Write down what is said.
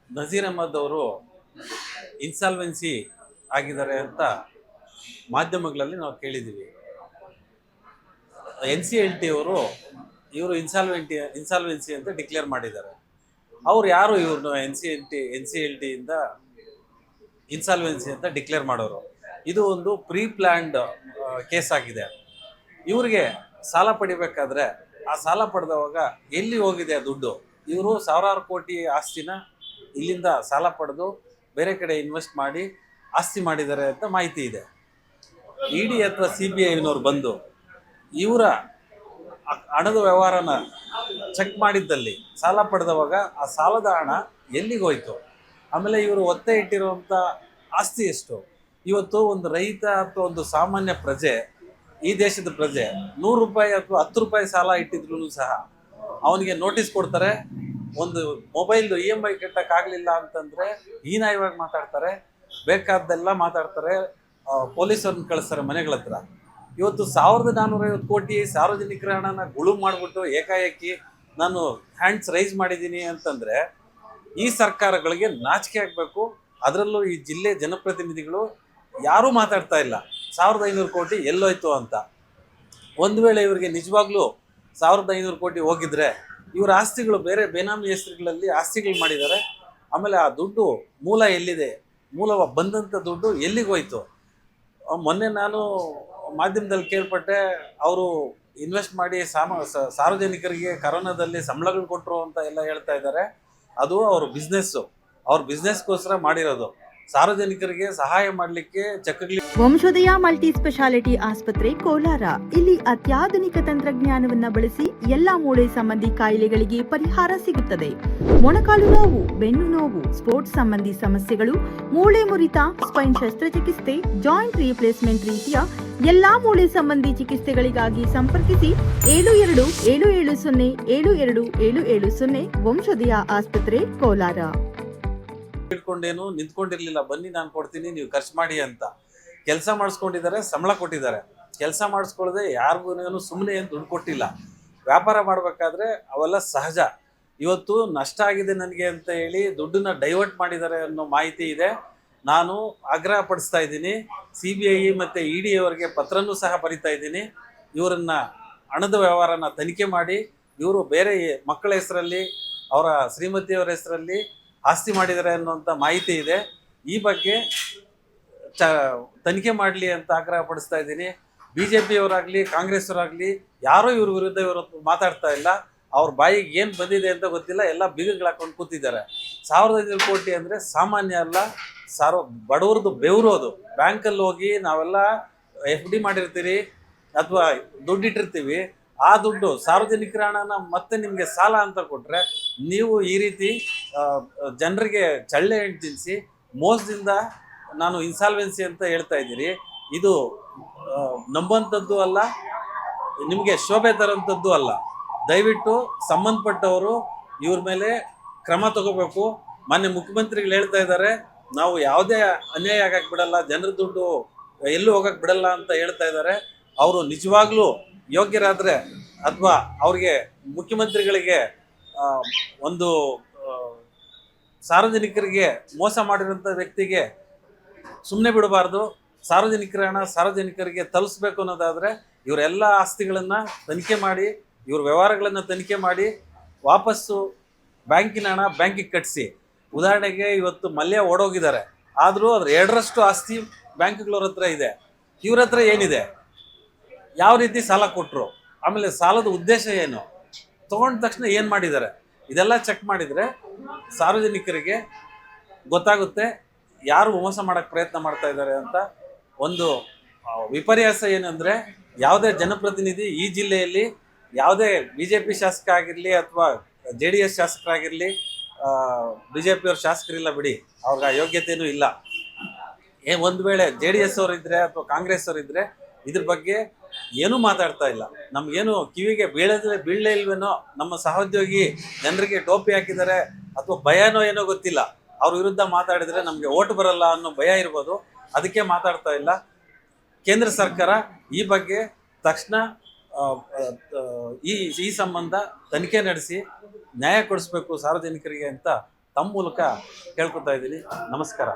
ನಜೀರ್ ಅಹಮದ್ ಅವರು ಇನ್ಸಾಲ್ವೆನ್ಸಿ ಆಗಿದ್ದಾರೆ ಅಂತ ಮಾಧ್ಯಮಗಳಲ್ಲಿ ನಾವು ಕೇಳಿದ್ದೀವಿ. NCLT ಅವರು ಇವರು ಇನ್ಸಾಲ್ವೆನ್ಸಿ ಅಂತ ಡಿಕ್ಲೇರ್ ಮಾಡಿದ್ದಾರೆ. ಅವ್ರು ಯಾರು ಇವ್ರನ್ನ NCLT ಇಂದ ಇನ್ಸಾಲ್ವೆನ್ಸಿ ಅಂತ ಡಿಕ್ಲೇರ್ ಮಾಡೋರು? ಇದು ಒಂದು ಪ್ರೀ ಪ್ಲ್ಯಾಂಡ್ ಕೇಸ್ ಆಗಿದೆ. ಇವ್ರಿಗೆ ಸಾಲ ಪಡಿಬೇಕಾದ್ರೆ ಆ ಸಾಲ ಪಡೆದವಾಗ ಎಲ್ಲಿ ಹೋಗಿದೆ ದುಡ್ಡು? ಇವರು ಸಾವಿರಾರು ಕೋಟಿ ಆಸ್ತಿನ ಇಲ್ಲಿಂದ ಸಾಲ ಪಡೆದು ಬೇರೆ ಕಡೆ ಇನ್ವೆಸ್ಟ್ ಮಾಡಿ ಆಸ್ತಿ ಮಾಡಿದ್ದಾರೆ ಅಂತ ಮಾಹಿತಿ ಇದೆ. ED ಅಥವಾ CBIನವ್ರು ಬಂದು ಇವರ ಹಣದ ವ್ಯವಹಾರನ ಚೆಕ್ ಮಾಡಿದ್ದಲ್ಲಿ ಸಾಲ ಪಡೆದವಾಗ ಆ ಸಾಲದ ಹಣ ಎಲ್ಲಿಗೆ ಹೋಯ್ತು? ಆಮೇಲೆ ಇವರು ಒತ್ತೆ ಇಟ್ಟಿರುವಂಥ ಆಸ್ತಿ ಎಷ್ಟು? ಇವತ್ತು ಒಂದು ರೈತ ಅಥವಾ ಒಂದು ಸಾಮಾನ್ಯ ಪ್ರಜೆ, ಈ ದೇಶದ ಪ್ರಜೆ 100 ರೂಪಾಯಿ ಅಥವಾ 10 ರೂಪಾಯಿ ಸಾಲ ಇಟ್ಟಿದ್ರು ಸಹ ಅವನಿಗೆ ನೋಟಿಸ್ ಕೊಡ್ತಾರೆ. ಒಂದು ಮೊಬೈಲ್ದು EMI ಕಟ್ಟಕ್ಕಾಗಲಿಲ್ಲ ಅಂತಂದರೆ ಹೀನಾಯವಾಗಿ ಮಾತಾಡ್ತಾರೆ, ಬೇಕಾದ್ದೆಲ್ಲ ಮಾತಾಡ್ತಾರೆ, ಪೊಲೀಸರನ್ನ ಕಳಿಸ್ತಾರೆ ಮನೆಗಳ ಹತ್ರ. ಇವತ್ತು 1450 ಕೋಟಿ ಸಾರ್ವಜನಿಕರ ಹಣನ ಗುಳುಂ ಮಾಡಿಬಿಟ್ಟು ಏಕಾಏಕಿ ನಾನು ಹ್ಯಾಂಡ್ಸ್ ರೈಸ್ ಮಾಡಿದ್ದೀನಿ ಅಂತಂದರೆ ಈ ಸರ್ಕಾರಗಳಿಗೆ ನಾಚಿಕೆ ಆಗಬೇಕು. ಅದರಲ್ಲೂ ಈ ಜಿಲ್ಲೆ ಜನಪ್ರತಿನಿಧಿಗಳು ಯಾರೂ ಮಾತಾಡ್ತಾ ಇಲ್ಲ 1500 ಕೋಟಿ ಎಲ್ಲೋಯ್ತು ಅಂತ. ಒಂದು ವೇಳೆ ಇವರಿಗೆ ನಿಜವಾಗ್ಲೂ 1500 ಕೋಟಿ ಹೋಗಿದ್ರೆ ಇವರ ಆಸ್ತಿಗಳು ಬೇರೆ ಬೇನಾಮಿ ಹೆಸರುಗಳಲ್ಲಿ ಆಸ್ತಿಗಳು ಮಾಡಿದ್ದಾರೆ. ಆಮೇಲೆ ಆ ದುಡ್ಡು ಮೂಲ ಎಲ್ಲಿದೆ? ಮೂಲ ಬಂದಂಥ ದುಡ್ಡು ಎಲ್ಲಿಗೆ ಹೋಯ್ತು? ಮೊನ್ನೆ ನಾನು ಮಾಧ್ಯಮದಲ್ಲಿ ಕೇಳ್ಪಟ್ಟೆ, ಅವರು ಇನ್ವೆಸ್ಟ್ ಮಾಡಿ ಸಾರ್ವಜನಿಕರಿಗೆ ಕರೋನಾದಲ್ಲಿ ಸಂಬಳಗಳು ಕೊಟ್ಟರು ಅಂತ ಎಲ್ಲ ಹೇಳ್ತಾ ಇದ್ದಾರೆ. ಅದು ಅವ್ರ ಬಿಸ್ನೆಸ್ಗೋಸ್ಕರ ಮಾಡಿರೋದು. ಸಾರ್ವಜನಿಕರಿಗೆ ಸಹಾಯ ಮಾಡಲಿಕ್ಕೆ ಚೆಕ್ಗಳು. ವಂಶೋದಯ ಮಲ್ಟಿ ಸ್ಪೆಷಾಲಿಟಿ ಆಸ್ಪತ್ರೆ ಕೋಲಾರ. ಇಲ್ಲಿ ಅತ್ಯಾಧುನಿಕ ತಂತ್ರಜ್ಞಾನವನ್ನ ಬಳಸಿ ಎಲ್ಲಾ ಮೂಳೆ ಸಂಬಂಧಿ ಕಾಯಿಲೆಗಳಿಗೆ ಪರಿಹಾರ ಸಿಗುತ್ತದೆ. ಮೊಣಕಾಲು ನೋವು, ಬೆನ್ನು ನೋವು, ಸ್ಪೋರ್ಟ್ಸ್ ಸಂಬಂಧಿ ಸಮಸ್ಯೆಗಳು, ಮೂಳೆ ಮುರಿತ, ಸ್ಪೈನ್ ಶಸ್ತ್ರಚಿಕಿತ್ಸೆ, ಜಾಯಿಂಟ್ ರೀಪ್ಲೇಸ್ಮೆಂಟ್ ರೀತಿಯ ಎಲ್ಲಾ ಮೂಳೆ ಸಂಬಂಧಿ ಚಿಕಿತ್ಸೆಗಳಿಗಾಗಿ ಸಂಪರ್ಕಿಸಿ 72707270 ವಂಶೋದಯ ಆಸ್ಪತ್ರೆ ಕೋಲಾರ. ಇಟ್ಕೊಂಡೇನು ನಿಂತ್ಕೊಂಡಿರ್ಲಿಲ್ಲ, ಬನ್ನಿ ನಾನು ಕೊಡ್ತೀನಿ ನೀವು ಖರ್ಚು ಮಾಡಿ ಅಂತ. ಕೆಲಸ ಮಾಡಿಸ್ಕೊಂಡಿದ್ದಾರೆ, ಸಂಬಳ ಕೊಟ್ಟಿದ್ದಾರೆ. ಕೆಲಸ ಮಾಡಿಸ್ಕೊಳ್ಳದೆ ಯಾರಿಗೂ ಸುಮ್ಮನೆ ಏನು ದುಡ್ಡು ಕೊಟ್ಟಿಲ್ಲ. ವ್ಯಾಪಾರ ಮಾಡಬೇಕಾದ್ರೆ ಅವೆಲ್ಲ ಸಹಜ. ಇವತ್ತು ನಷ್ಟ ಆಗಿದೆ ನನಗೆ ಅಂತ ಹೇಳಿ ದುಡ್ಡನ್ನ ಡೈವರ್ಟ್ ಮಾಡಿದ್ದಾರೆ ಅನ್ನೋ ಮಾಹಿತಿ ಇದೆ. ನಾನು ಆಗ್ರಹ ಪಡಿಸ್ತಾ ಇದ್ದೀನಿ. CBI ಮತ್ತು ED ಅವರಿಗೆ ಪತ್ರನೂ ಸಹ ಬರಿತಾ ಇದ್ದೀನಿ. ಇವರನ್ನ ಹಣದ ವ್ಯವಹಾರನ ತನಿಖೆ ಮಾಡಿ, ಇವರು ಬೇರೆ ಮಕ್ಕಳ ಹೆಸರಲ್ಲಿ, ಅವರ ಶ್ರೀಮತಿಯವರ ಹೆಸರಲ್ಲಿ ಆಸ್ತಿ ಮಾಡಿದ್ದಾರೆ ಅನ್ನುವಂಥ ಮಾಹಿತಿ ಇದೆ. ಈ ಬಗ್ಗೆ ತನಿಖೆ ಮಾಡಲಿ ಅಂತ ಆಗ್ರಹ ಪಡಿಸ್ತಾ ಇದ್ದೀನಿ. BJP ಅವರಾಗಲಿ ಕಾಂಗ್ರೆಸ್ ಅವರಾಗಲಿ ಯಾರೂ ಇವ್ರ ವಿರುದ್ಧ ಇವರು ಮಾತಾಡ್ತಾ ಇಲ್ಲ. ಅವ್ರ ಬಾಯಿಗೆ ಏನು ಬಂದಿದೆ ಅಂತ ಗೊತ್ತಿಲ್ಲ, ಎಲ್ಲ ಬಿಗಗಳು ಹಾಕೊಂಡು ಕೂತಿದ್ದಾರೆ. 1500 ಕೋಟಿ ಅಂದರೆ ಸಾಮಾನ್ಯ ಅಲ್ಲ, ಬಡವ್ರದ್ದು ಬೆವರೋದು. ಬ್ಯಾಂಕಲ್ಲಿ ಹೋಗಿ ನಾವೆಲ್ಲ FD ಮಾಡಿರ್ತೀರಿ ಅಥವಾ ದುಡ್ಡಿಟ್ಟಿರ್ತೀವಿ, ಆ ದುಡ್ಡು ಸಾರ್ವಜನಿಕರ ಹಣನ ಮತ್ತೆ ನಿಮಗೆ ಸಾಲ ಅಂತ ಕೊಟ್ಟರೆ ನೀವು ಈ ರೀತಿ ಜನರಿಗೆ ಚಳ್ಳೆ ಹೆಣ್ಣು ತಿನ್ನಿಸಿ ಮೋಸದಿಂದ ನಾನು ಇನ್ಸಾಲ್ವೆನ್ಸಿ ಅಂತ ಹೇಳ್ತಾ ಇದ್ದೀರಿ. ಇದು ನಂಬಂಥದ್ದು ಅಲ್ಲ, ನಿಮಗೆ ಶೋಭೆ ತರೋಂಥದ್ದು ಅಲ್ಲ. ದಯವಿಟ್ಟು ಸಂಬಂಧಪಟ್ಟವರು ಇವ್ರ ಮೇಲೆ ಕ್ರಮ ತಗೋಬೇಕು. ಮಾನ್ಯ ಮುಖ್ಯಮಂತ್ರಿಗಳು ಹೇಳ್ತಾ ಇದ್ದಾರೆ, ನಾವು ಯಾವುದೇ ಅನ್ಯಾಯ ಆಗಕ್ಕೆ ಬಿಡಲ್ಲ, ಜನರ ದುಡ್ಡು ಎಲ್ಲೂ ಹೋಗಕ್ಕೆ ಬಿಡಲ್ಲ ಅಂತ ಹೇಳ್ತಾ ಇದ್ದಾರೆ. ಅವರು ನಿಜವಾಗ್ಲೂ ಯೋಗ್ಯರಾದರೆ ಅಥವಾ ಅವ್ರಿಗೆ ಮುಖ್ಯಮಂತ್ರಿಗಳಿಗೆ ಒಂದು ಸಾರ್ವಜನಿಕರಿಗೆ ಮೋಸ ಮಾಡಿರೋಂಥ ವ್ಯಕ್ತಿಗೆ ಸುಮ್ಮನೆ ಬಿಡಬಾರ್ದು. ಸಾರ್ವಜನಿಕರ ಹಣ ಸಾರ್ವಜನಿಕರಿಗೆ ತಲುಪಿಸ್ಬೇಕು ಅನ್ನೋದಾದರೆ ಇವರೆಲ್ಲ ಆಸ್ತಿಗಳನ್ನು ತನಿಖೆ ಮಾಡಿ, ಇವ್ರ ವ್ಯವಹಾರಗಳನ್ನು ತನಿಖೆ ಮಾಡಿ, ವಾಪಸ್ಸು ಬ್ಯಾಂಕಿನ ಹಣ ಬ್ಯಾಂಕಿಗೆ ಕಟ್ಟಿಸಿ. ಉದಾಹರಣೆಗೆ ಇವತ್ತು ಮಲ್ಯ ಓಡೋಗಿದ್ದಾರೆ, ಆದರೂ ಅದ್ರ 2ರಷ್ಟು ಆಸ್ತಿ ಬ್ಯಾಂಕ್ಗಳವ್ರ ಹತ್ರ ಇದೆ. ಇವ್ರ ಹತ್ರ ಏನಿದೆ? ಯಾವ ರೀತಿ ಸಾಲ ಕೊಟ್ಟರು? ಆಮೇಲೆ ಸಾಲದ ಉದ್ದೇಶ ಏನು? ತೊಗೊಂಡ ತಕ್ಷಣ ಏನು ಮಾಡಿದ್ದಾರೆ? ಇದೆಲ್ಲ ಚೆಕ್ ಮಾಡಿದರೆ ಸಾರ್ವಜನಿಕರಿಗೆ ಗೊತ್ತಾಗುತ್ತೆ ಯಾರು ಮೋಸ ಮಾಡೋಕ್ಕೆ ಪ್ರಯತ್ನ ಮಾಡ್ತಾ ಇದ್ದಾರೆ ಅಂತ. ಒಂದು ವಿಪರ್ಯಾಸ ಏನಂದರೆ, ಯಾವುದೇ ಜನಪ್ರತಿನಿಧಿ ಈ ಜಿಲ್ಲೆಯಲ್ಲಿ ಯಾವುದೇ BJP ಶಾಸಕ ಆಗಿರಲಿ ಅಥವಾ JDS ಶಾಸಕರಾಗಿರಲಿ, BJP ಅವ್ರ ಶಾಸಕರಿಲ್ಲ ಬಿಡಿ, ಅವ್ರಿಗೆ ಯೋಗ್ಯತೆಯೂ ಇಲ್ಲ. ಒಂದು ವೇಳೆ JDS ಅವರಿದ್ದರೆ ಅಥವಾ ಕಾಂಗ್ರೆಸ್ ಅವರಿದ್ದರೆ ಇದ್ರ ಬಗ್ಗೆ ಏನೂ ಮಾತಾಡ್ತಾ ಇಲ್ಲ. ನಮಗೇನು ಕಿವಿಗೆ ಬೀಳಲೇ ಇಲ್ವೇನೋ, ನಮ್ಮ ಸಹೋದ್ಯೋಗಿ ಜನರಿಗೆ ಟೋಪಿ ಹಾಕಿದ್ದಾರೆ ಅಥವಾ ಭಯನೋ ಏನೋ ಗೊತ್ತಿಲ್ಲ, ಅವ್ರ ವಿರುದ್ಧ ಮಾತಾಡಿದರೆ ನಮಗೆ ಓಟ್ ಬರಲ್ಲ ಅನ್ನೋ ಭಯ ಇರ್ಬೋದು, ಅದಕ್ಕೆ ಮಾತಾಡ್ತಾ ಇಲ್ಲ. ಕೇಂದ್ರ ಸರ್ಕಾರ ಈ ಬಗ್ಗೆ ತಕ್ಷಣ ಈ ಸಂಬಂಧ ತನಿಖೆ ನಡೆಸಿ ನ್ಯಾಯ ಕೊಡಿಸ್ಬೇಕು ಸಾರ್ವಜನಿಕರಿಗೆ ಅಂತ ತಮ್ಮ ಮೂಲಕ ಕೇಳ್ಕೊತಾ ಇದ್ದೀನಿ. ನಮಸ್ಕಾರ.